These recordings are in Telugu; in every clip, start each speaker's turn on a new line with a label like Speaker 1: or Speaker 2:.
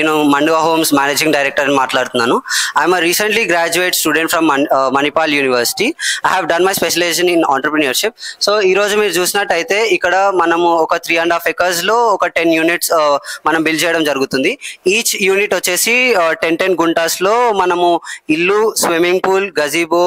Speaker 1: నేను మండువా హోమ్స్ మేనేజింగ్ డైరెక్టర్ అని మాట్లాడుతున్నాను. I'm recently graduate student from Manipal university. I have done my specialisation in entrepreneurship. So ఈ రోజు మీరు చూసినట్టయితే ఇక్కడ మనము ఒక 3.5 acres లో ఒక 10 units మనం బిల్డ్ చేయడం జరుగుతుంది. ఈచ్ యూనిట్ వచ్చేసి 10 గుంటాస్లో మనము ఇల్లు, swimming pool, gazebo,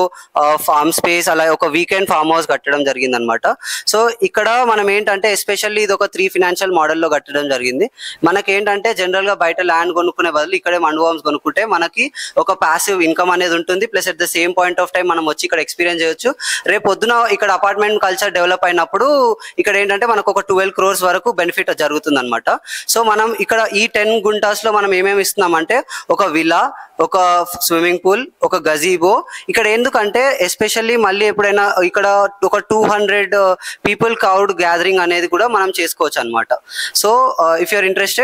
Speaker 1: farm space, అలా ఒక వీకెండ్ ఫార్మ్ హౌస్ కట్టడం జరిగింది అనమాట. సో ఇక్కడ మనం ఏంటంటే ఎస్పెషల్లీ ఇది ఒక 3 ఫినాన్షియల్ మోడల్లో కట్టడం జరిగింది. మనకేంటంటే జనరల్గా బయట ల్యాండ్ కొనుక్కునే బదులు ఇక్కడే మండువా హోమ్స్ కొనుక్కుంటే మనకి ఒక ప్యాసివ్ ఇన్కమ్ అనేది ఉంటుంది. Plus at the same point of time మనం వచ్చి ఇక్కడ ఎక్స్పీరియన్స్ చేయొచ్చు. రేపు పొద్దున ఇక్కడ అపార్ట్మెంట్ కల్చర్ డెవలప్ అయినప్పుడు ఇక్కడ ఏంటంటే మనకు ఒక 12 crores వరకు బెనిఫిట్ జరుగుతుంది అనమాట. సో మనం ఇక్కడ ఈ 10 గుంటాస్లో మనం ఏమేమి ఇస్తున్నామంటే ఒక విలా, ఒక స్విమ్మింగ్ పూల్, ఒక గజీబో. ఇక్కడ ఎందుకంటే ఎస్పెషల్లీ మళ్ళీ ఎప్పుడైనా ఇక్కడ ఒక 200 people క్రౌడ్ గ్యాదరింగ్ అనేది కూడా మనం చేసుకోవచ్చు అనమాట. So if you're interested,